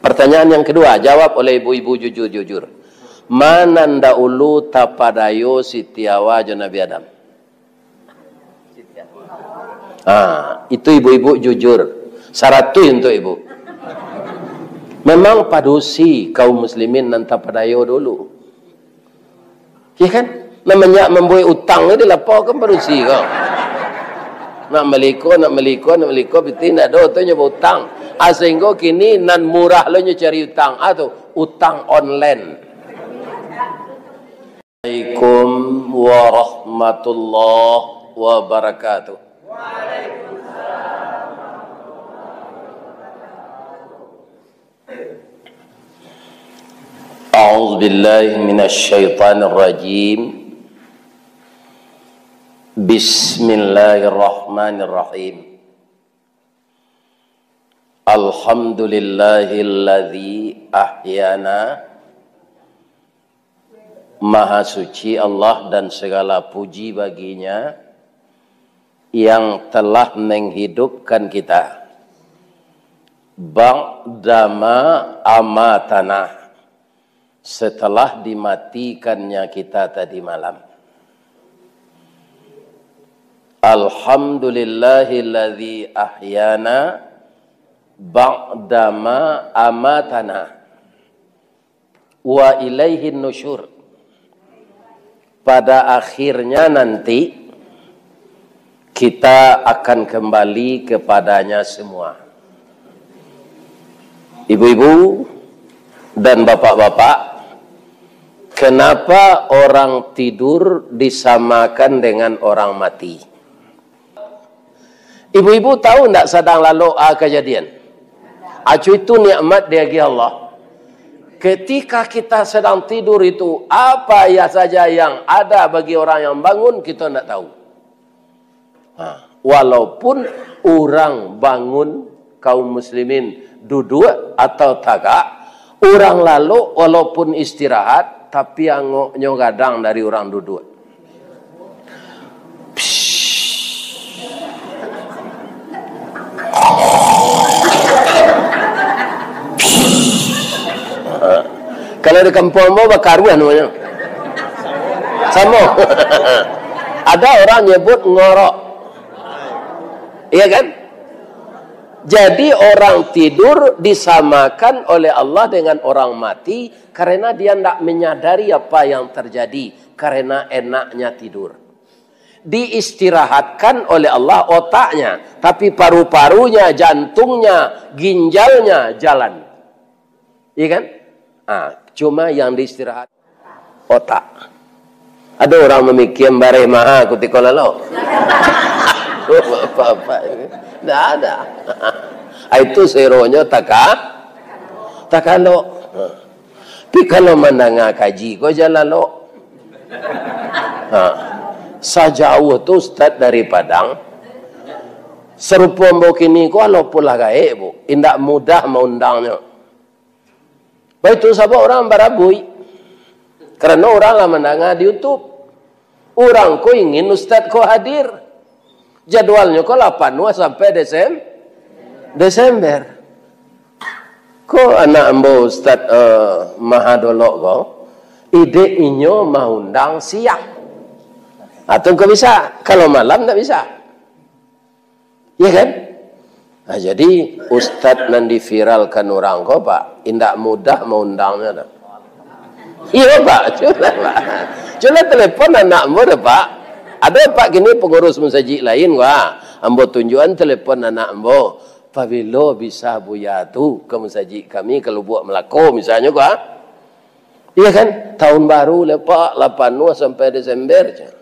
Pertanyaan yang kedua, jawab oleh ibu-ibu jujur-jujur. Mana nda ulu tapadayo sitiawa jo Nabi Adam? Itu ibu-ibu jujur. Syarat tu untuk ibu. Memang padusi kaum muslimin nan tapadayo dulu. Ya kan? Namanya membuat utang ni lapor kan padusi kau. Nak meliko, betul nak do tu nyoba utang. Sehingga kini nan murah lo nyo cari utang. Tu utang online. Assalamualaikum warahmatullahi wabarakatuh. A'udzu billahi minasy syaithanir rajim. Bismillahirrahmanirrahim. Alhamdulillahilladzi ahyana. Maha suci Allah dan segala puji baginya yang telah menghidupkan kita. Ba'dama amatana, setelah dimatikannya kita tadi malam. Alhamdulillahilladzi ahyana ba'dama amatana wa ilaihin nusyur. Pada akhirnya nanti kita akan kembali kepadanya semua. Ibu-ibu dan bapak-bapak, kenapa orang tidur disamakan dengan orang mati? Ibu-ibu tahu tak sedang lalu kejadian? Acu itu nikmat dari Allah. Ketika kita sedang tidur itu, apa ya saja yang ada bagi orang yang bangun, kita tidak tahu. Walaupun orang bangun, kaum muslimin duduk atau tagak, orang lalu walaupun istirahat, tapi yang nyogadang dari orang duduk. Kalau di kampung mau bakaruan namanya. Sama. Ada orang nyebut ngorok. Iya kan? Jadi orang tidur disamakan oleh Allah dengan orang mati karena dia tidak menyadari apa yang terjadi karena enaknya tidur. Diistirahatkan oleh Allah otaknya, tapi paru-parunya, jantungnya, ginjalnya jalan. Iya kan? Cuma yang diistirahat otak. Ada orang memikir bare maha ketika lalu. Apa-apa ini. Tidak ada. Itu seronya takalo. Tapi kalau mendengar kaji, kau jalan lo. Sejauh tu Ustaz dari Padang. Serupa mbok ini kau walaupun lah gaib bu. Indak mudah mengundangnya. Baik itu sebab orang berabui. Kerana orang lah mendengar di YouTube. Orang ko ingin Ustaz ko hadir. Jadwalnya ko 8 sampai Desember. Ko anak ambo Ustaz Mahadolok ko. Ide inyo mengundang siang. Atau ko bisa. Kalau malam tak bisa. Ya kan? Jadi Ustaz nan diviralkan orang ko Pak, indak mudah mengundangnya dah. Iya Pak, cuma telepon anakmu dah Pak. Ada Pak gini pengurus musajid lain wah, ambo tunjukan telepon anakmu. Pabilo bisa buya tu ke musajid kami kalau buat melako misalnya gua. Iya kan? Tahun baru lepak 8 sampai Desember je.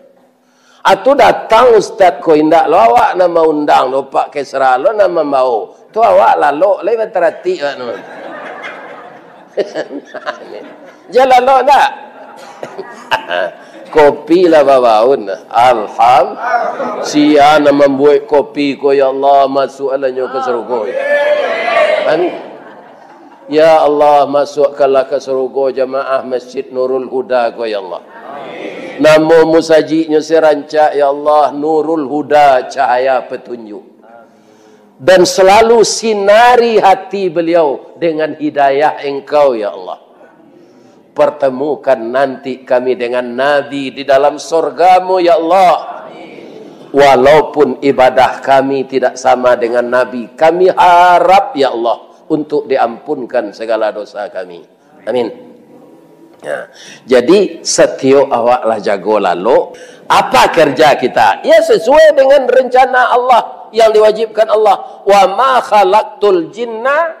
Atu datang Ustaz ko indak lo awak nama undang lo pak kesra lo nama mau tu awak lalu lewat terati jalan lo tak kopi lah bawaun alhamdulillah siapa membuat kopi ko ya Allah masuk alanya ke surga ya Allah masukkanlah ke surga jamaah Masjid Nurul Huda ko ya Allah. Nama musajidnya seranca ya Allah Nurul Huda cahaya petunjuk. dan selalu sinari hati beliau dengan hidayah Engkau ya Allah. Pertemukan nanti kami dengan Nabi di dalam surgamu ya Allah. Walaupun ibadah kami tidak sama dengan Nabi, kami harap ya Allah untuk diampunkan segala dosa kami. Amin. Ya. Jadi setiap awaklah jago lalu. Apa kerja kita? Ya sesuai dengan rencana Allah yang diwajibkan Allah. Wa ma khalaqtul jinna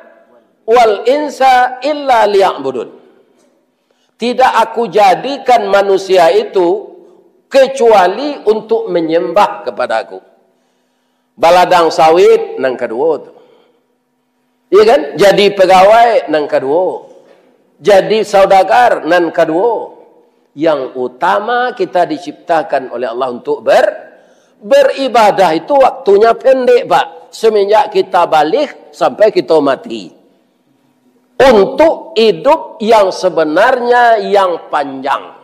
wal insa illa liya'budun. Tidak aku jadikan manusia itu kecuali untuk menyembah kepada aku. Baladang sawit nang kedua tu. Iya kan? Jadi pegawai nang kedua. Jadi saudagar nang kedua. Yang utama kita diciptakan oleh Allah untuk beribadah itu waktunya pendek, Pak. Semenjak kita balik sampai kita mati. Untuk hidup yang sebenarnya yang panjang.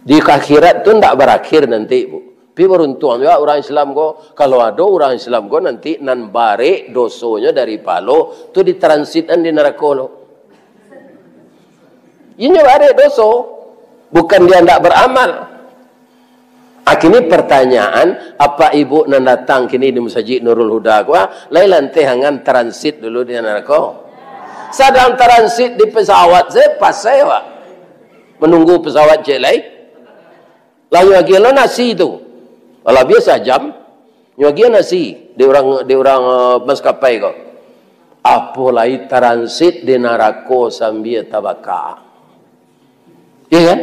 Di akhirat itu tidak berakhir nanti, Bu. Tapi beruntung juga orang Islam ko, kalau ada orang Islam ko nanti nan bare dosonya dari palo tu ditransitan di neraka lo. Ini bare doso, bukan dia tidak beramal. Kini pertanyaan, apa ibu nan datang kini di Masjid Nurul Huda ko, lai lantai hangan transit dulu di neraka. Sedang transit di pesawat saya pas saya, Pak. Menunggu pesawat je lai. Lalu lagi lo nasi itu. Kalau biasa jam, lagi nasi di orang maskapai kok. Apalagi transit di neraka sambil tabaka. Iya kan?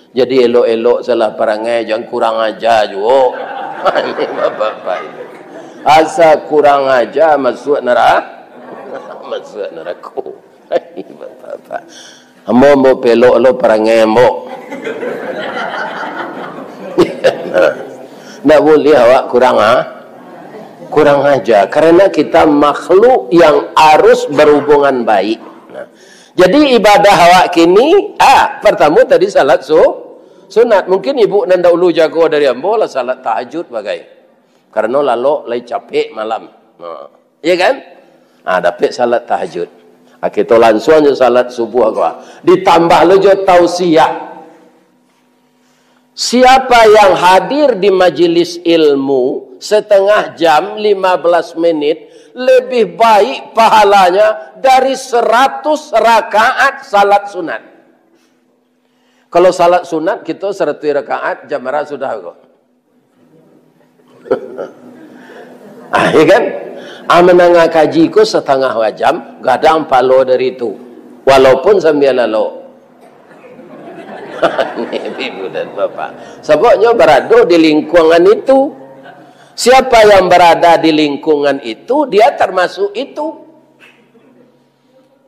Jadi elok-elok salah perangai, jangan kurang ajar juga. Ini bapak-bapak itu. Asa kurang ajar masuk neraka. Masuk neraka. Ini bapak-bapak. Ambo mau pelok lo perangai ambo. Tak boleh awak kurang ajar. Karena kita makhluk yang harus berhubungan baik. Jadi ibadah awak kini, pertama tadi salat sunat. Mungkin ibu nanda ulu jago dari ambo lah salat tahajud bagai. Karena lalu lagi capek malam. Iya kan? Dapat salat tahajud. Kita langsung je salat subuh aku. Ditambah lo je tausiah. Siapa yang hadir di majelis ilmu setengah jam 15 menit lebih baik pahalanya dari 100 rakaat salat sunat. Kalau salat sunat kita 100 rakaat jam berapa sudah kok? Ya kan? Menengah kaji ku setengah jam gadang palo dari itu. Walaupun sambil lalu. Ibu dan bapak. Sebabnya berada di lingkungan itu. Siapa yang berada di lingkungan itu, dia termasuk itu.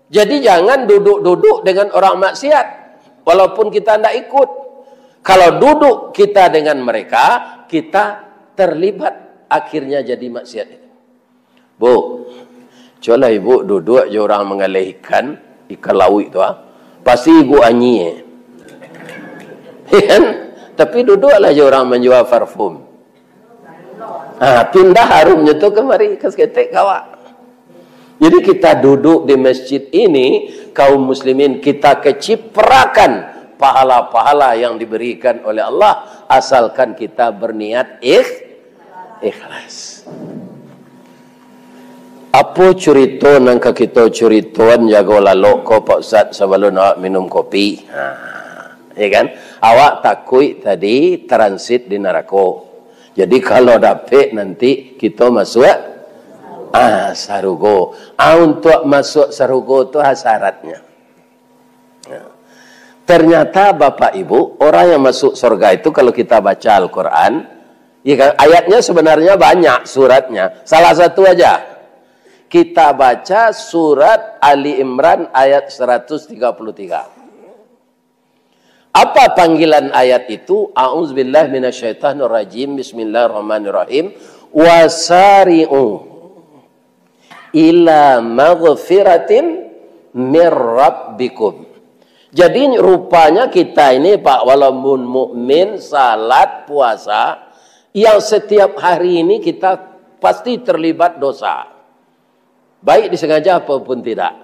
Jadi jangan duduk-duduk dengan orang maksiat. Walaupun kita tidak ikut. Kalau duduk kita dengan mereka, kita terlibat akhirnya jadi maksiat. Bu, coba ibu duduk je orang mengalihkan ikan laut itu. Pasti ibu anyi. Kan? Tapi duduklah je orang menjual parfum. Pindah harumnya tu kemari ke seketik kawak. Jadi kita duduk di masjid ini, kaum muslimin kita keciprakan pahala-pahala yang diberikan oleh Allah asalkan kita berniat ikhlas. Apa cerita nang kita cerituan jago lalu ko Pak Ustaz sebelum nak minum kopi. Ya kan? Awak takut tadi transit di neraka. Jadi kalau dapat nanti kita masuk sarugo. Untuk masuk sarugo itu syaratnya. Ternyata Bapak Ibu, orang yang masuk surga itu kalau kita baca Al-Quran, ya kan, ayatnya sebenarnya banyak suratnya. Salah satu aja. Kita baca surat Ali Imran ayat 133. Apa panggilan ayat itu? A'udzubillahi minasyaitonirrajim. Bismillahirrahmanirrahim. Wasari'u ila maghfiratin mir rabbikum. Jadi rupanya kita ini Pak, walaupun mukmin, salat, puasa, yang setiap hari ini kita pasti terlibat dosa. Baik disengaja apapun tidak.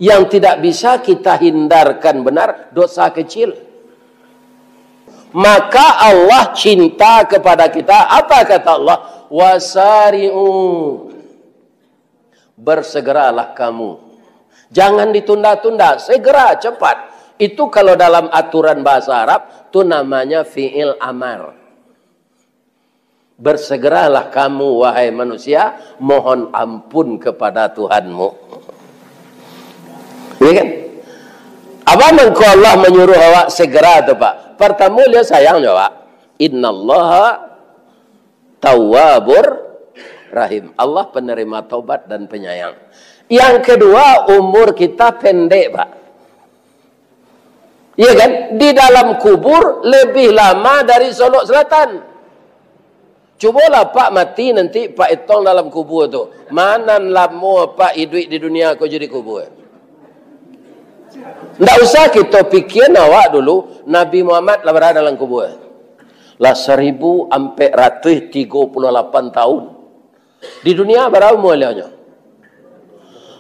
Yang tidak bisa kita hindarkan benar, dosa kecil. Maka Allah cinta kepada kita. Apa kata Allah? Wasari'u. Bersegeralah kamu. Jangan ditunda-tunda. Segera, cepat. Itu kalau dalam aturan bahasa Arab, itu namanya fi'il amar. Bersegeralah kamu, wahai manusia, mohon ampun kepada Tuhanmu. Ya kan? Apa mengko Allah menyuruh awak segera tu Pak? Pertama dia sayang jawab. Innallaha tawwabur rahim. Allah penerima taubat dan penyayang. Yang kedua, umur kita pendek Pak. Ya kan? Di dalam kubur lebih lama dari Solok Selatan. Cubalah Pak mati nanti Pak Itong dalam kubur tu. Mana lama Pak hidup di dunia kau jadi kubur? Tak usah kita fikir awak dulu Nabi Muhammad lah berada dalam kubur. Lah 1438 tahun. Di dunia berapa umurnya?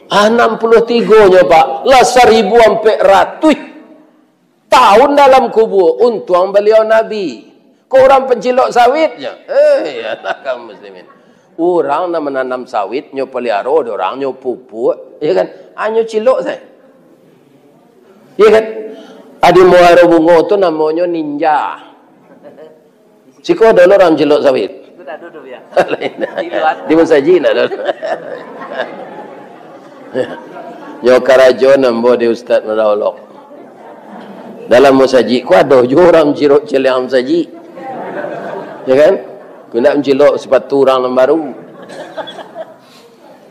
63-nya Pak. Lah 1400 tahun dalam kubur. Untung beliau Nabi. Kau orang pencilok sawitnya. Ya kaum muslimin. Orang nak menanam sawit, nyo pelihara, orang nyo pupuk, ya kan? Hanya cilok saya. Ya kan? Adi muara bunga tu namanya ninja. Siko dulu orang cilok sawit. Itu dah duduk ya. Di Musaji nak dulu. Nyo karajo nambo di Ustaz Madaulok. Dalam Musaji, ku ada juga orang cilok cilok Musaji. Ya kan? Ku nak mencilok sepatu orang yang baru.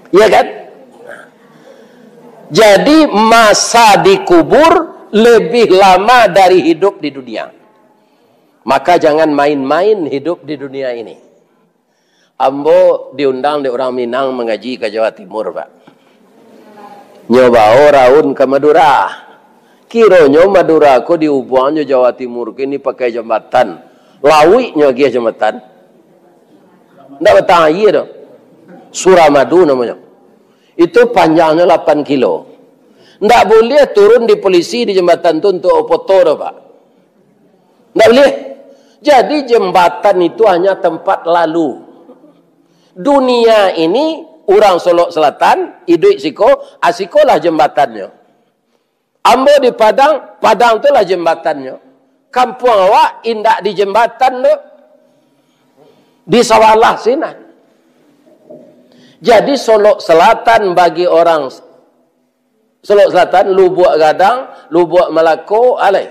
Ya kan? Jadi masa di kubur lebih lama dari hidup di dunia. Maka jangan main-main hidup di dunia ini. Ambo diundang di orang Minang mengaji ke Jawa Timur, Pak. Nyobao raun ke Madura. Kironyo Madura ko diubuangnya Jawa Timur kini pakai jembatan. Lawiknya dia jembatan. Ndak betah air tu. Suramadu namanya. Itu panjangnya 8 kilo. Ndak boleh turun di polisi di jembatan itu untuk foto tu, Pak. Ndak boleh. Jadi jembatan itu hanya tempat lalu. Dunia ini orang Solok Selatan, hidup siko, asikolah jembatannya. Ambo di Padang, Padang itulah jembatannya. Kampung awak indak di jembatan tu. Di Sawalah sini. Jadi Solok Selatan bagi orang Solok Selatan, Lubuk Gadang, Lubuk Melaka, alai.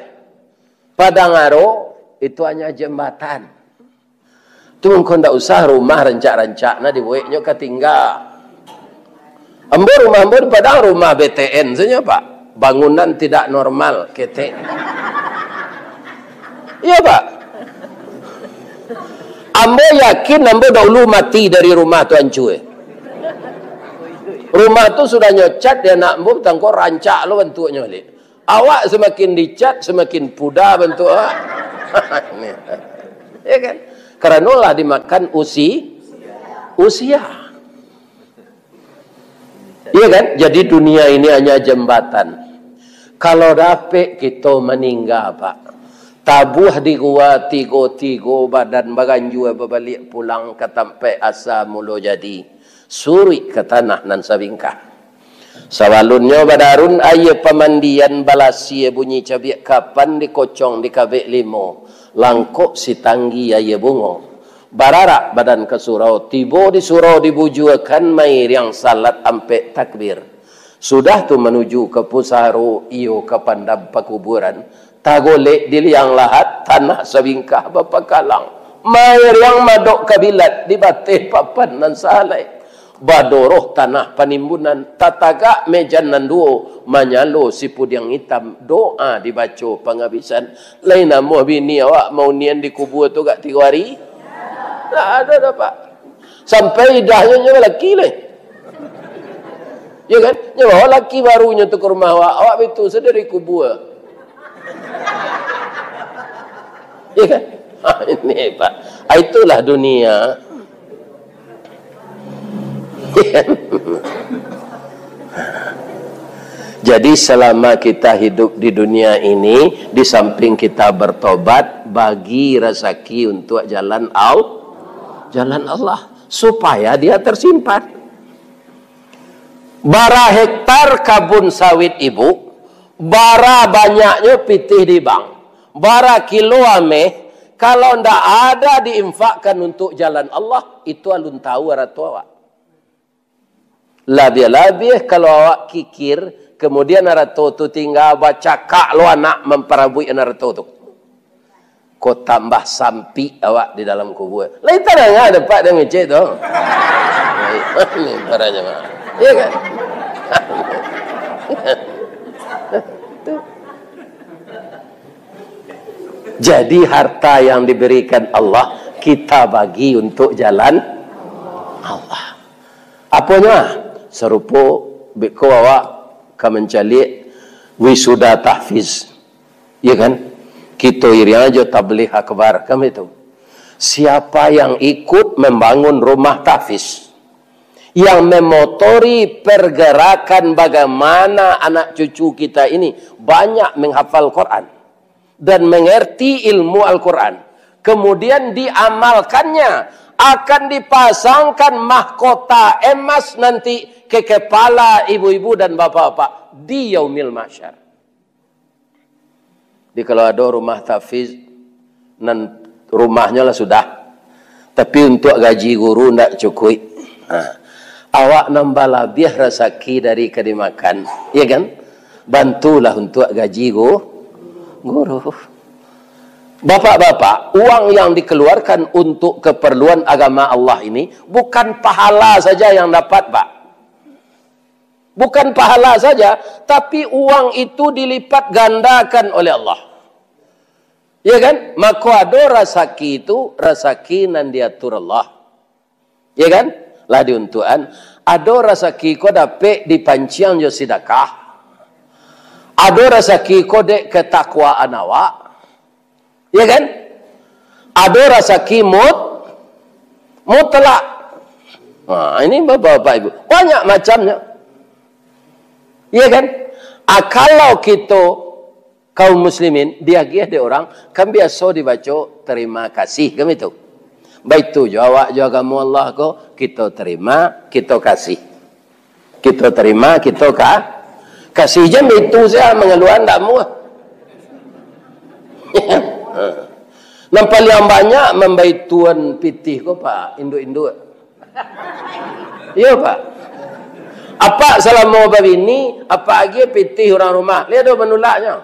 Padang Aro itu hanya jembatan. Tu engkau ndak usah rumah rancak-rancak na dibuatnya ketinggal. Ambo rumah ambo di Padang rumah BTN saja Pak. Bangunan tidak normal, ketek. Iya Pak. Ambo yakin ambo dahulu mati dari rumah tu hancur. Rumah tu sudah nyocat dia nak ambo tangkor rancak lo bentuknya balik. Awak semakin dicat semakin pudar bentuk awak. Ya kan? Karena lah dimakan usia. Iya kan? Jadi dunia ini hanya jembatan. Kalau dapat kita meninggal Pak. Tabuh di gua tigo badan baganju berbalik pulang ke tempat asal mula jadi. Suri ke tanah nan sabingkah. Sawalunnya badarun ayah pemandian balasi bunyi cabiak kapan dikocong di kabek limo. Langkok si tanggi ayah bungo. Bararak badan ke surau. Tibo di surau dibujuakan mair yang salat ampe takbir. Sudah tu menuju ke pusaro iyo ke pandam pakuburan. Tagolek di liang lahat tanah sabingkah bapakalang. Mair yang madok kabilat di batih papan nan salai. Badoroh tanah panimbunan tataga mejan nanduo manyalo sipud yang hitam doa dibaca penghabisan lain nama bini awak mau nian di kubur tu gak 3 hari tak ada dah Pak sampai idahnya nyawa laki lah ya kan nyawa laki barunya tu ke rumah awak betul sedari kubur ya kan ini Pak itulah dunia. Jadi selama kita hidup di dunia ini, di samping kita bertobat, bagi rezeki untuk jalan Allah, supaya dia tersimpan. Bara hektar kabun sawit ibu, bara banyaknya pitih di bank, bara kilo ameh, kalau ndak ada diinfakkan untuk jalan Allah, itu alun tahu aratu awak. Lebih-lebih kalau awak kikir, kemudian aratu tu tinggal baca kak lo anak memperabui aratu tu. Kau tambah sampi awak di dalam kubur. Lain tak ada dapat dia ngecek tu. Ini parahnya mah. Iya kan? Jadi harta yang diberikan Allah kita bagi untuk jalan Allah. Apanya? Serupa beko awak kamencalik wisuda tahfiz. Ya kan? Kita iri aja tabligh akbar kami itu. Siapa yang ikut membangun rumah tahfiz, yang memotori pergerakan bagaimana anak cucu kita ini banyak menghafal Quran dan mengerti ilmu Al-Quran, kemudian diamalkannya, akan dipasangkan mahkota emas nanti ke kepala ibu-ibu dan bapak-bapak di yaumil mahsyar. Jadi kalau ada rumah tahfiz, nan rumahnya lah sudah, tapi untuk gaji guru tidak cukup. Awak nambah lebih rezeki dari kedimakan, ya kan? Bantulah untuk gaji guru. Bapak-bapak, uang yang dikeluarkan untuk keperluan agama Allah ini bukan pahala saja yang dapat, Pak. Bukan pahala saja, tapi uang itu dilipat gandakan oleh Allah. Ya kan? Maka ada rezeki itu, rezeki nan diatur Allah. Ya kan? Lah diuntuan, ada rezeki ko dapat dipanciang jo sedekah. Ada rezeki ko dek ketakwaan awak. Ya kan? Ada rezeki mutlak. Nah, ini bapak-bapak ibu, banyak macamnya. Ya kan? Kalau kita kaum muslimin diagih dia orang kan biasa dibaca terima kasih kan itu. Baik tu jawab kamu Allah ko, kita terima, kita kasih. Kita terima, kita kasih je itu saya mengeluarkan tak muah. Nampak yang banyak membaik tuan pitih ko Pak, induk-induk. Ya Pak. Apa selama begini, apa lagi pitih orang rumah? Lihat ada menolaknya.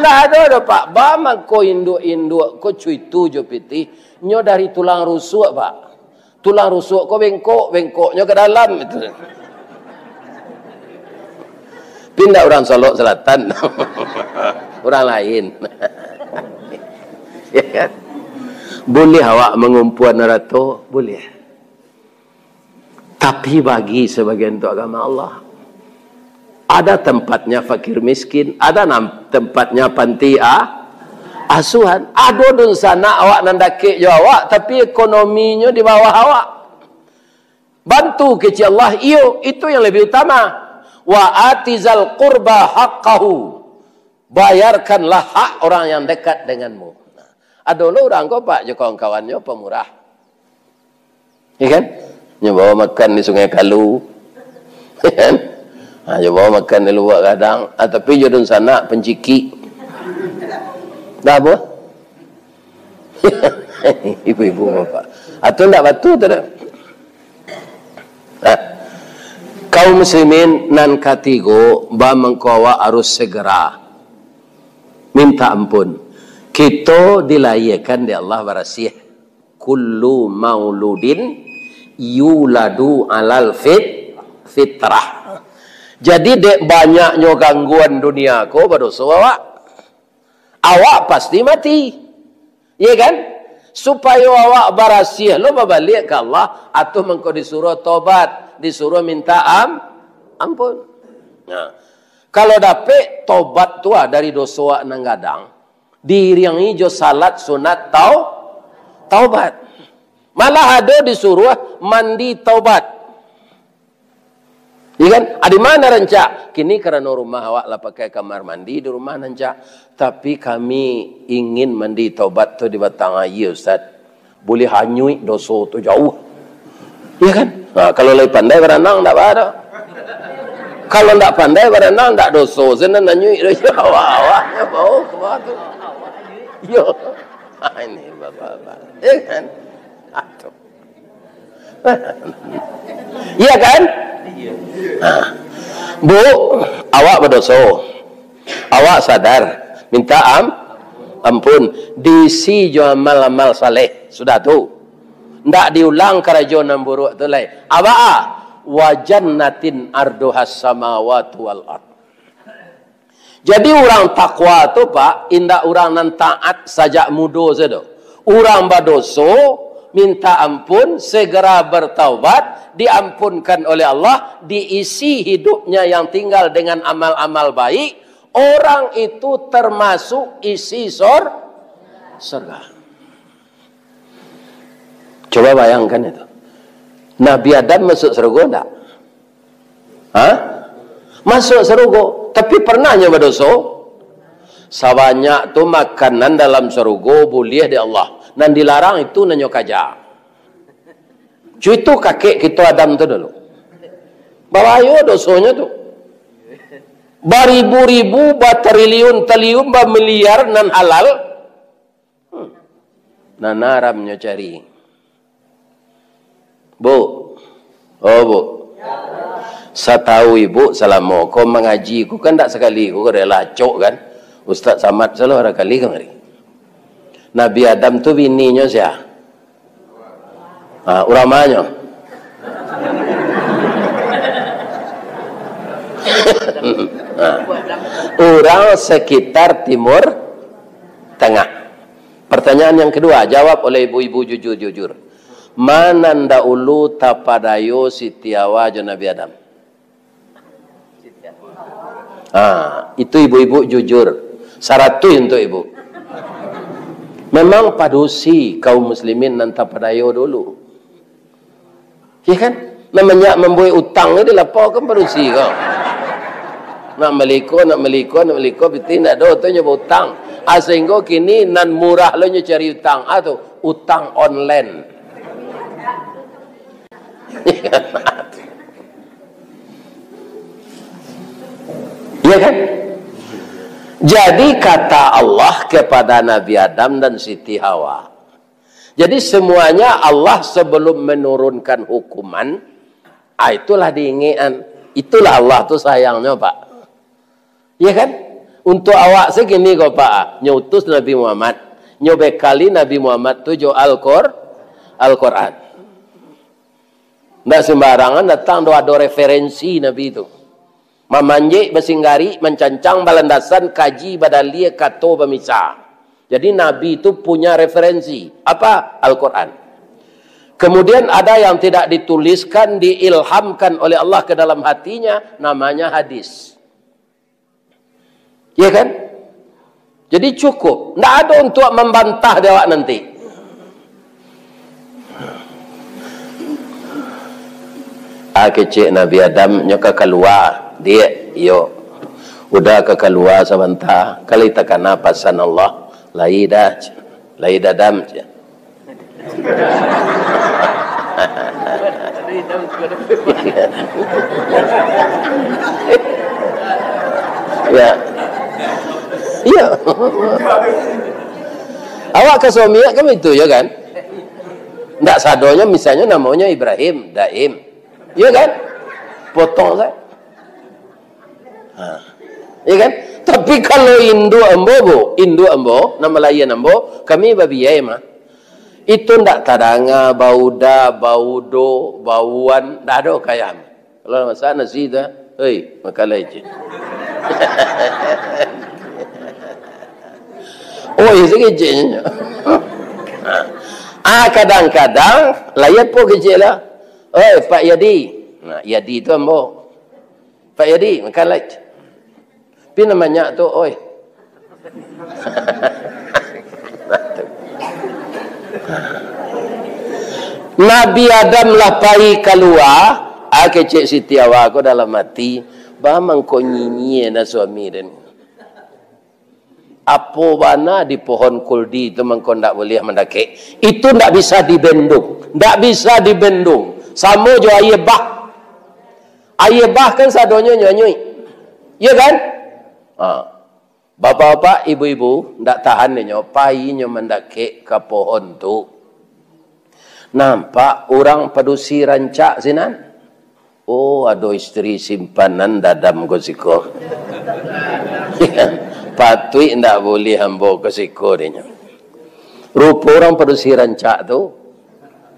Lah ada Pak, bama ko induk-induk ko cuitu jo pitih, nyo dari tulang rusuk Pak. Tulang rusuk ko bengkoknya ke dalam itu. Pindah orang Solok Selatan. Orang lain. Ya kan? Boleh awak mengumpuan narato? Boleh. Tapi bagi sebagian untuk agama Allah, ada tempatnya fakir miskin, ada tempatnya panti asuhan. Ada dun sana awak nandake jo awak, tapi ekonominya di bawah awak. Bantu kecil Allah, iyo, itu yang lebih utama. Wa atizal qurba haqqahu. Bayarkanlah hak orang yang dekat denganmu. Nah, ada orang kau Pak, jo kawan-kawannya pemurah. Ya kan? Nyo bawa makan di Sungai Kalu. Ya kan? Nyo bawa makan di luar kadang, tapi jo dun sana penciki. Dah apa? Ibu-ibu bapak. Atau ndak batu tu dah. Kaum muslimin nan katigo ba mengkawa harus segera minta ampun. Kita dilahirkan di Allah barasih. Kullu mauludin yuladu alal fitrah. Jadi dek banyaknya gangguan dunia ko berdosa awak pasti mati. Ya kan? Supaya awak barasih lo balik ke Allah atau mengko disuruh tobat, disuruh minta ampun. Nah, kalau dapat tobat tua dari dosa nang gadang, diiringi jo salat sunat taubat. Malah ada disuruh mandi taubat. Iya kan? Di mana rancak? Kini kerana rumah awak lah pakai kamar mandi di rumah rancak. Tapi kami ingin mandi taubat tu di batang air, Ustaz. Boleh hanyui dosa tu jauh. Iya kan? Kalau lebih pandai berenang tak ada. Kalau tak pandai berenang tak dosa. Sana hanyui dosa awak-awaknya bau ke bawah tu. Yo. Ini bapak-bapak. Iya kan? Aduh. Iya kan? Bu, awak berdosa. Awak sadar, minta ampun. Diisi jo amal-amal saleh. Sudah tu. Ndak diulang kerajuan buruk tu lain. Awak wa jannatin arduhas samawati wal ard. Jadi orang takwa tu Pak, indak orang nan taat sajak muda saja. Orang berdosa, minta ampun, segera bertaubat, diampunkan oleh Allah, diisi hidupnya yang tinggal dengan amal-amal baik, orang itu termasuk isi surga. Coba bayangkan itu. Nabi Adam masuk surga enggak? Masuk surga, tapi pernahnya berdosa. Sebanyak tu makanan dalam surga boleh di Allah. Dan dilarang itu nanyo kaja. Itu kakek kita Adam tu dulu. Bahaya dosanya tu. Baribu-ribu, batriliun-triliun, miliar nan halal. Nan haramnya cari. Bu. Oh bu. Saya tahu ibu selama kau mengaji, kau kan tak sekali, kau rela cok kan. Ustaz Samad selalu ada kali kemari. Nabi Adam tu bininya siapa? Uramanya. Orang sekitar Timur Tengah. Pertanyaan yang kedua, jawab oleh ibu-ibu jujur-jujur. Mana nda ulu tapadayo Siti Hawa jo Nabi Adam? Itu ibu-ibu jujur. Syarat tu untuk ibu. Memang padusi kaum muslimin nanti padayo dulu. Ya kan? Namanya membuat utang ni lapor kan padusi kau. Nak meliko, betul nak do tu nyoba utang. Sehingga kini nan murah lo nyo cari utang. Tu utang online. Ya kan? Jadi kata Allah kepada Nabi Adam dan Siti Hawa. Jadi semuanya Allah sebelum menurunkan hukuman, itulah diinginkan. Itulah Allah tu sayangnya Pak. Ya kan? Untuk awak segini kok Pak, nyutus Nabi Muhammad, nyobekali Nabi Muhammad tu jo Al-Quran. Nggak sembarangan datang ada referensi Nabi itu. Memanjik, bersinggari, mencancang, balandasan, kaji, badalia, kato, pemisah. Jadi Nabi itu punya referensi. Apa? Al-Quran. Kemudian ada yang tidak dituliskan, diilhamkan oleh Allah ke dalam hatinya, namanya hadis. Ya kan? Jadi cukup. Tidak ada untuk membantah dia nanti. Kecik Nabi Adam nyoka keluar. Dia, yo, udah ke keluar sebentar. Kali tak kena pasan Allah, lai dadam je. Ya, iya. Awak ke suami kan itu ya kan? Ndak sadonya misalnya namanya Ibrahim, Daim, ya kan? Potong saya. Ya kan? Tapi kalau Indo ambo, nama lain ambo, kami babiyai mah. Itu ndak tadanga, bauda, baudo, bauan, ndak ada kayam. Kalau masa nasi dah, hei, makalah je. Oh, itu kecilnya. Kadang-kadang layat pun kecil lah. Oh, Pak Yadi. Nah, Yadi itu ambo. Pak Yadi, makalah je. Tapi namanya tu, oi. Nabi Adam lah pai keluar, Kecik Siti Awak ko dalam hati, bamang ko nyinyi na suami dan. Apa bana di pohon kuldi itu mengko ndak boleh mendaki. Itu ndak bisa dibendung. Ndak bisa dibendung. Sama jo ayebah. Ayebah kan sadonyo nyonyoi. Ya kan? Bapak-bapak, ibu-ibu ndak tahan nyo pai nyo mendaki ke pohon tu. Nampak orang padusi rancak sinan. Oh, ada istri simpanan dadam gosiko. Patui ndak boleh hambo ke siko dia. Rupa orang padusi rancak tu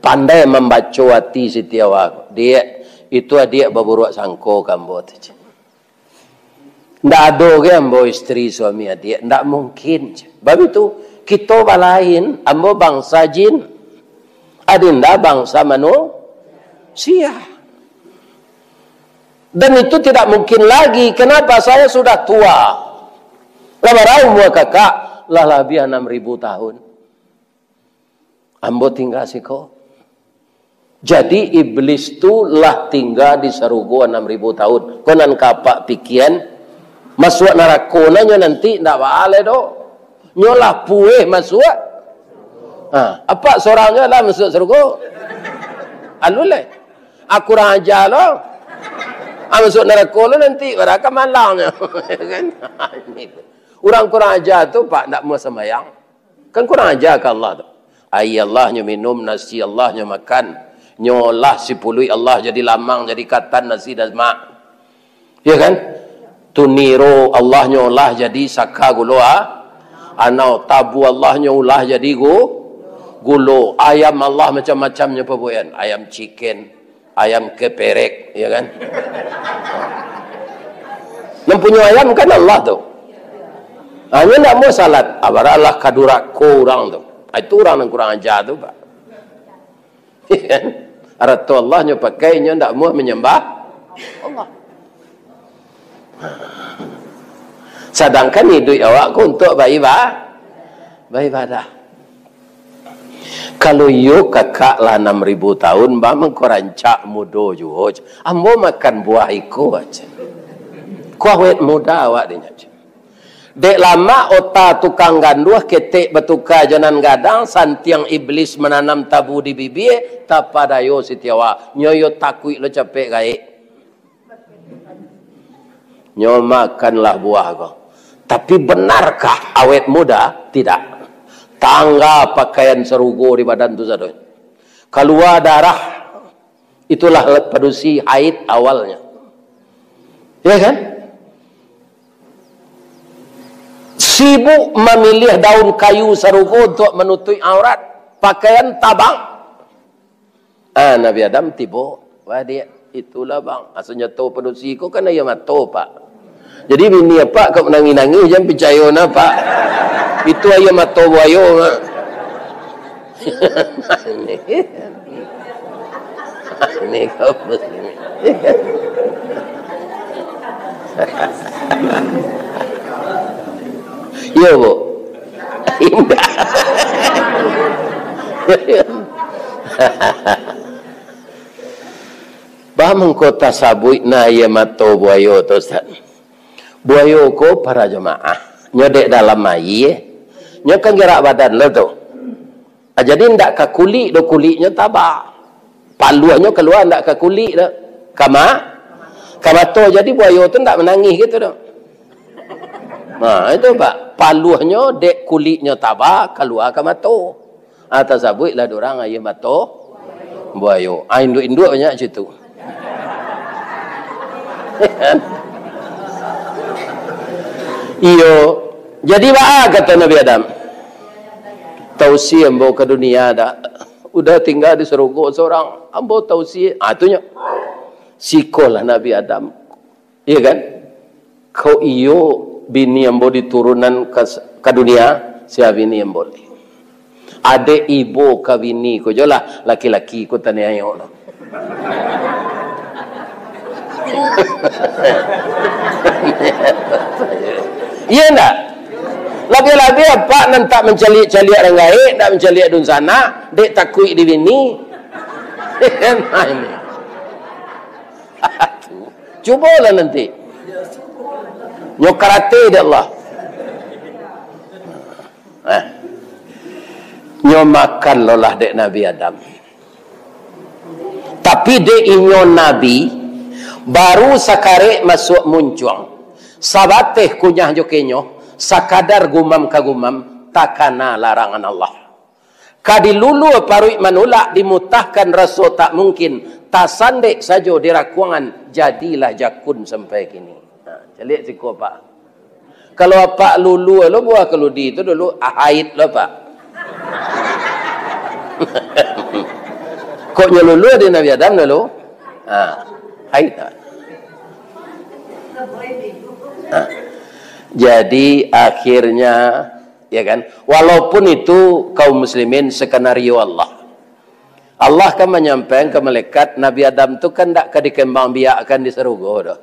pandai membaca hati Siti Awak. Dia itu adik berburuak sangko kambo tu. Ndak ada ke hambo isteri suami adik, ndak mungkin. Sebab itu kita balain hambo bangsa jin. Adinda bangsa manusia. Dan itu tidak mungkin lagi. Kenapa? Saya sudah tua. Lamarau mua kakak lah lebih 6.000 tahun. Ambo tinggal siko. Jadi iblis tu lah tinggal di sarugo 6.000 tahun. Konan kapak pikian masuk neraka nyo nanti ndak boleh do. Nyolah pueh masuk. Apa seorangnya lah masuk sarugo. Alulai. Aku kurang ajar lo. Masuk neraka lo nanti beraka malangnya. Kan? Orang kurang ajar tu pak nak mau sembahyang. Kan kurang ajar ke Allah tu. Ai Allahnya minum, nasi Allahnya makan. Nyolah si pului Allah jadi lamang, jadi katan nasi dan mak. Ya kan? Tuniro Allah nyolah jadi saka guloa. Anau tabu Allah nyolah jadi gulo. Ayam Allah macam-macamnya perbuatan. Ayam chicken, ayam keperek, ya kan? Mempunyai ayam kan Allah tu. Hanya nak mau salat, abaralah kadurak ko orang tu. Itu orang yang kurang ajar tu, Pak. Aratu Allahnya pakainya nak mau menyembah Allah. Sedangkan hidup awakku untuk beribadah. Kalau you kakak lah 6.000 tahun, bang kau rancak muda juga. Ambo makan buah iko aja. Kau awet muda awak dia. Dek lama otak tukang ganduh ketik bertukar janan gadang santiang iblis menanam tabu di bibir tak padayo Siti Awak nyoyo takui lo capek gaik nyo makanlah buah kau. Tapi benarkah awet muda? Tidak. Tangga pakaian serugo di badan tu sadoi. Keluar darah itulah padusi haid awalnya. Ya kan? Sibuk memilih daun kayu serugo untuk menutupi aurat, pakaian tabang. Nabi Adam tiba, wah dia itulah bang. Asalnya tahu padusi ko kan ayam atau pak. Jadi bini apa kau menangi-nangi jangan percaya na pak. Itu ayam atau buayo. Ini kau muslim. Ya bu, indah. Bamang kota sabui na ye mato buayo tu Ustaz. Buayo ko para jemaah nyodek dalam mai, nyokan gerak badan lo tu. Jadi ndak ke kulit do kulitnya tabak. Paluannya keluar ndak ke kulit dah. Kama to jadi buayo tu ndak menangis gitu dah. Nah, itu Pak. Paluhnya dek kulitnya tabak keluar ke mato. Atas sabut lah dorang ayam mato buayo. Induk-induk banyak situ. Iyo. Jadi apa kata Nabi Adam? Tausi ambo ke dunia dah. Udah tinggal di serugo seorang. Ambo tausi. Itunya. Sikolah Nabi Adam. Iya kan? Kau iyo bini yang boleh turunan ke dunia, siapa bini yang boleh. Ada ibu ke bini, kau jelah laki-laki kau tanya ayo. Iya enggak? Lagi-lagi apa nanti mencari-cari orang gaib, nak mencari dun sana, dek takui di bini. Cubalah nanti. Nyokarate dia Allah. Nyo makan lolah dek Nabi Adam. Tapi dek inyo Nabi baru sakare masuk muncuang. Sabateh kunyah jokenyo sakadar gumam kagumam takana larangan Allah. Kadilulu parui manulak dimutahkan rasul tak mungkin. Tasandek saja dirakuangan jadilah jakun sampai kini. Jalik siku pak. Kalau apa lulu lo buah keludi itu dulu haid lo pak. Kok nyelulu di Nabi Adam dulu? Haid. Jadi akhirnya ya kan, walaupun itu kaum muslimin skenario Allah kan menyampaikan ke malaikat Nabi Adam tu kan tak dikembang biakkan di surga dah.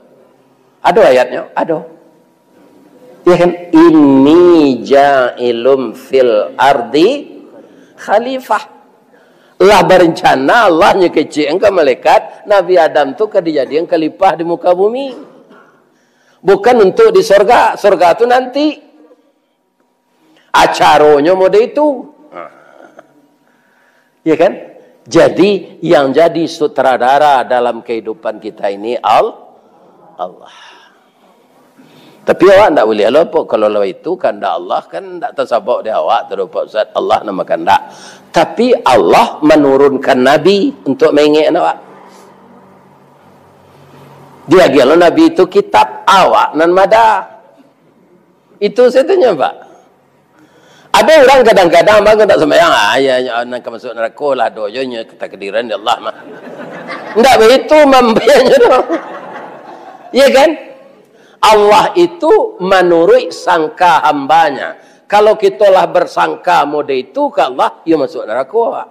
Ada ayatnya? Ada. Ya kan? Inni ja'ilum fil ardi khalifah. Allah berencana, Allah nyekecik ke malaikat Nabi Adam tu dijadikan khalifah di muka bumi. Bukan untuk di surga. Surga tu nanti. Acaranya mode itu. Ya kan? Jadi yang jadi sutradara dalam kehidupan kita ini Allah. Tapi awak tak boleh lupa kalau itu kehendak Allah kan tak tersabak di awak terlupa Ustaz Allah nama kehendak. Tapi Allah menurunkan Nabi untuk mengingin awak. Dia kalau Nabi itu kitab awak nan mada. Itu saya tanya Pak. Ada orang kadang-kadang bang tak sembahyang, ya nak masuk neraka lah doanya ketakdiran ya Allah mah. Enggak begitu membayarnya dong. Iya kan? Allah itu menurut sangka hambanya. Kalau kita lah bersangka mode itu ke Allah, ya masuk neraka.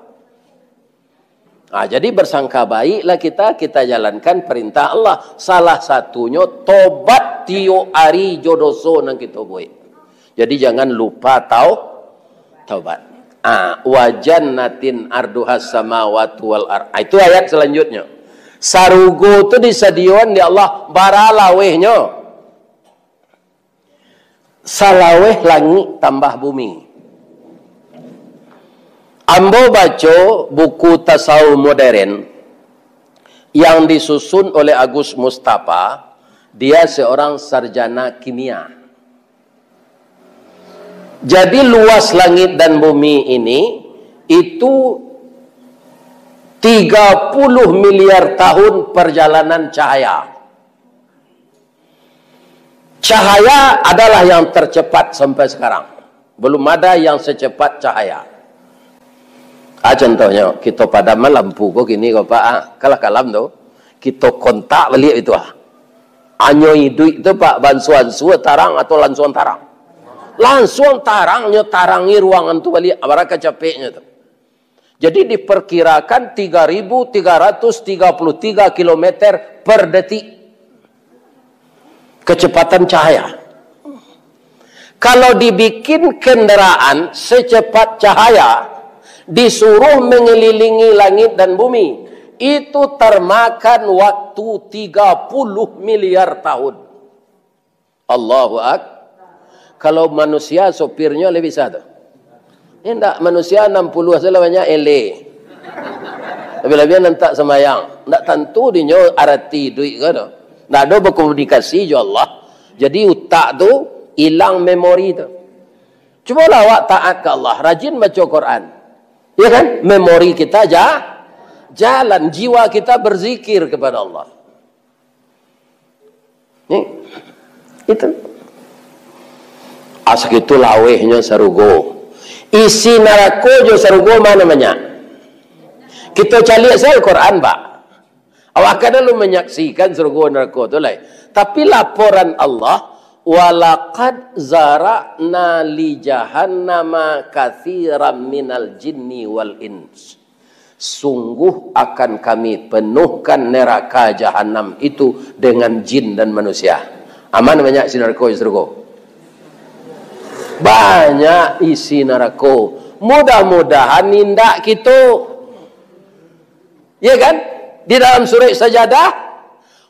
Jadi bersangka baiklah kita jalankan perintah Allah. Salah satunya tobat tiyo hari jodoso nang kita buat. Jadi jangan lupa taubat. Wajan natin arduhas samawati wal ard. Itu ayat selanjutnya. Sarugo itu disediakan di Allah baralawehnya. Salaweh langit tambah bumi. Ambo baca buku tasawuf modern yang disusun oleh Agus Mustafa. Dia seorang sarjana kimia. Jadi luas langit dan bumi ini itu 30 miliar tahun perjalanan cahaya. Cahaya adalah yang tercepat sampai sekarang. Belum ada yang secepat cahaya. Contohnya, kita padam lampu kok gini kok Pak. Kalah-kalam tu. Kita kontak balik itu. Anyoi duit itu Pak, bansuan suat tarang atau lansuan tarang. Langsung tarangnya tarangi ruangan tu balik abaraka capeknya tu. Jadi diperkirakan 3.333 km per detik kecepatan cahaya. Kalau dibikin kendaraan secepat cahaya disuruh mengelilingi langit dan bumi, itu termakan waktu 30 miliar tahun. Allahu Akbar. Kalau manusia sopirnya lebih satu. Ini tak manusia 60 salah banyak ele. Lebih-lebih nanti semayang. Tak tentu dia arti duit ke tu. Tak ada berkomunikasi je Allah. Jadi otak tu hilang memori tu. Cubalah awak taat ke Allah. Rajin baca Quran. Ya kan? Memori kita jalan. Jiwa kita berzikir kepada Allah. Itu. Asak itu lawehnya sarugo. Isi neraka je sarugo mana banyak. Kita cari asal Quran Pak. Awak kan lu menyaksikan sarugo neraka tu lah. Tapi laporan Allah, walaqad zara'na li jahannama katsiran minal jinni wal ins. Sungguh akan kami penuhkan neraka jahanam itu dengan jin dan manusia. Aman banyak isi neraka sarugo. Banyak isi neraka. Mudah-mudahan nindak kita. Ya kan? Di dalam surah Sajadah,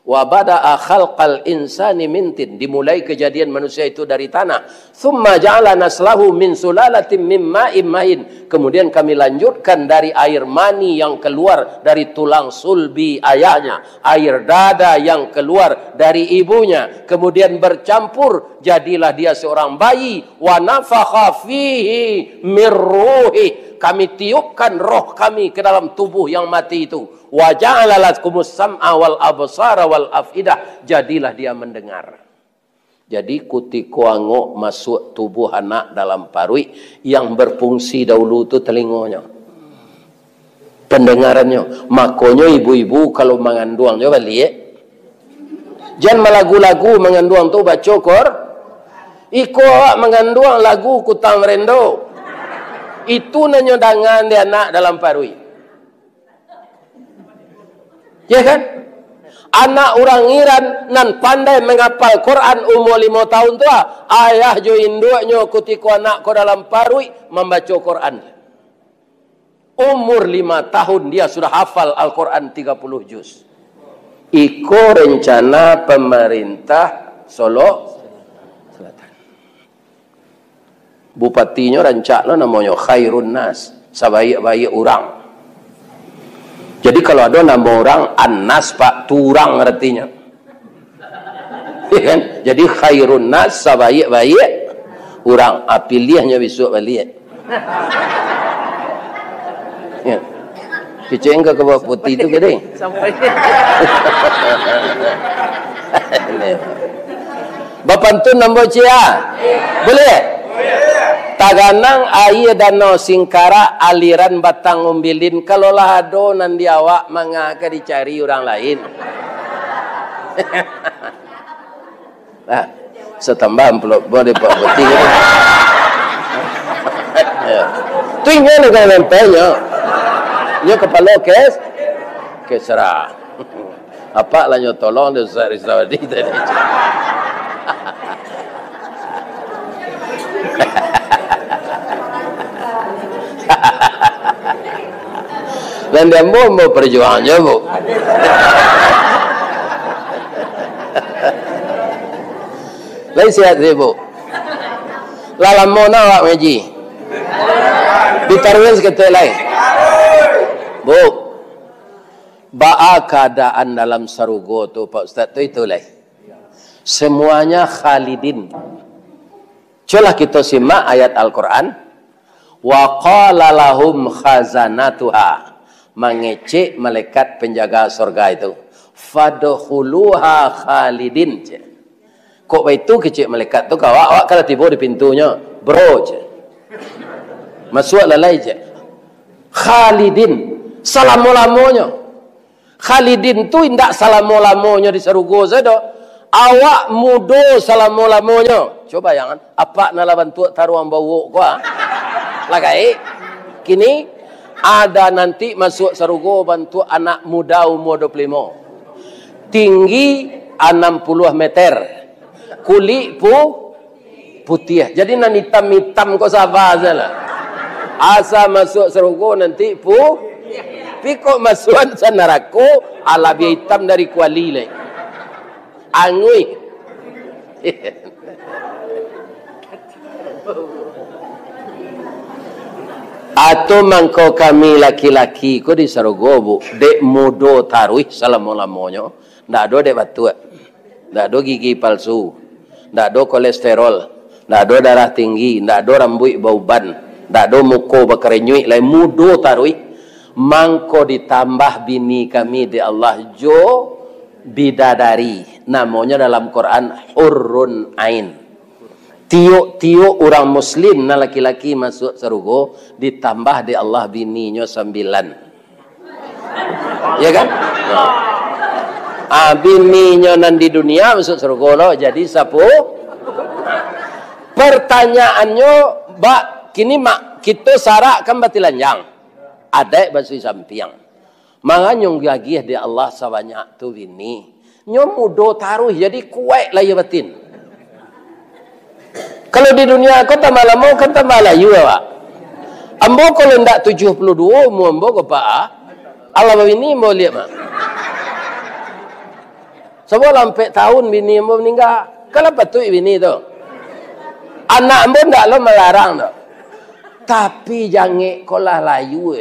Wa bada'a khalqal insani min tin, dimulai kejadian manusia itu dari tanah. Tsumma ja'ala naslahu min sulalatin mim ma'in mahin, kemudian kami lanjutkan dari air mani yang keluar dari tulang sulbi ayahnya, air dada yang keluar dari ibunya, kemudian bercampur jadilah dia seorang bayi. Wa nafakha fihi min ruhi, kami tiupkan roh kami ke dalam tubuh yang mati itu. Wa ja'ala lakumus sam'a wal absara wal afidah, jadilah dia mendengar. Jadi kutikuangok masuk tubuh anak dalam parui, yang berfungsi dahulu itu telinganya, pendengarannya. Makanya ibu-ibu kalau mengandung coba lihat, jangan malagu-lagu mengandung tu baca kor. Iko awak mengandung lagu kutang rendo, itu nanyodangan dia anak dalam parui. Ya kan? Anak orang Iran nan pandai menghafal Quran umur 5 tahun tua, ayah jo induknya ketika anak ko dalam parui membaca Quran. Umur 5 tahun dia sudah hafal Al-Quran 30 juz. Iko rencana pemerintah Solo Selatan. Bupatinya rancakno namanya Khairun Nas, sebaik-baik orang. Jadi kalau ada nama orang Anas Pak Turang artinya. Ya kan? Jadi Khairun Nas, sebaik-baik orang. Pilihnya besok balik. Ya. Kecil ke bawah putih itu gede. Sampai. Bapak tu nombor cia. Boleh? Taganang air danau Singkara aliran batang umbilin, kalau lah ado nan diawak mangaka dicari orang lain. Nah, setambah amplop boleh Pak Putih. Tuingnya dengan lempenya. Nya kepala kes serah. Apa lah nyo tolong dia Ustaz Rizawadi tadi. Dan dia mau perjuangannya bu. Lain sihat sih bu. Lalam mau nawak ngaji. Ditarwin seketul lain. Bu. Ba'a keadaan dalam sarugo tu Pak Ustaz tu itulah. Semuanya khalidin. Coba kita simak ayat Al-Quran. Wa qala lahum khazanatuha, mengecek malaikat penjaga surga itu, fadkhuluha khalidin. Kok itu kecek malaikat tu kau awak kalau tiba di pintunya bro je, masuk lalai je. Khalidin selama-lamanya. Khalidin tu indak selama-lamanya di sarugo saja. Awak mudo selama-lamanya. Coba jangan apa nala bantu taruang bau gua. Lagai kini ada nanti masuk sarugo bantu anak muda umur 25, tinggi 60 meter, kulit putih, jadi nan hitam-hitam kok sabar salah. Asa masuk sarugo nanti piko masuk sanaraku ala bi hitam dari kuali le angui. Atau mangko kami laki-laki ko di sarugo bu dek mudo taruih selama-lamanya, ndak ada dek batu, ndak ada gigi palsu, ndak ada kolesterol, ndak ada darah tinggi, ndak ada rambut bau ban, ndak ada muko berkerenyui, lain mudo taruih. Mangko ditambah bini kami di Allah jo bidadari, namanya dalam Quran hurrun ain. Tiuk orang muslim na laki-laki masuk sarugo ditambah di Allah bininya 9. Ya kan? Bininya nan di dunia masuk sarugo lo jadi 10. Pertanyaannya, Mbak, kini mak kita sarak kan batilanjang. Ada basi sampiang. Manganyong gagih di Allah sabanyak tu bini. Nyomudo taruh jadi kuat lah ya batin. Kalau di dunia kau tambah lama, kau tambah layu awak. Ambo kalau ndak 72, mu ambo ko pa Allah ini mau lihat mak. Sebab lampai tahun bini ambo meninggal. Kalau betul bini tu. Anak ambo ndak lo melarang tu. Tapi jangan kolah layu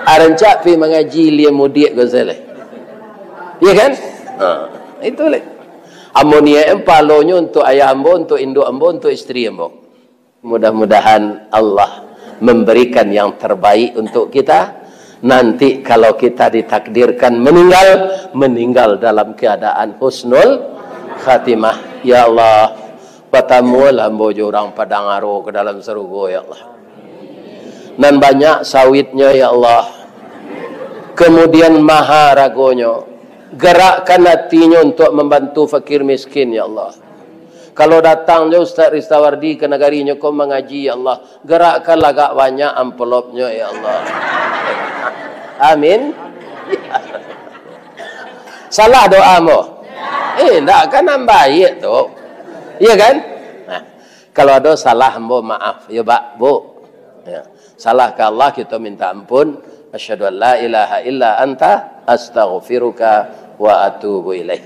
Arancak pi mengaji lia mudik gozale. Ya kan? Itu lah. Amonia empalonya untuk ayah ambo, untuk induk ambo, untuk isteri ambo. Mudah-mudahan Allah memberikan yang terbaik untuk kita. Nanti kalau kita ditakdirkan meninggal dalam keadaan husnul khatimah. Ya Allah, patamulah ambo orang padang aro ke dalam serugo ya Allah. Dan banyak sawitnya ya Allah. Kemudian maha ragonya. Gerakkan hatinya untuk membantu fakir miskin ya Allah. Kalau datang je Ustaz Ristawardi ke negarinya kau mengaji ya Allah. Gerakkan agak banyak amplopnya ya Allah. Amin. Salah doamu? Tak kan baik tu. Iya kan? Nah, kalau ada salah ambo maaf ya Pak, Bu. Ya. Salah ke Allah kita minta ampun. Asyhadu an la ilaha illa anta astaghfiruka wa atubu ilaih.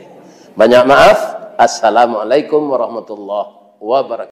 Banyak maaf. Assalamualaikum warahmatullahi wabarakatuh.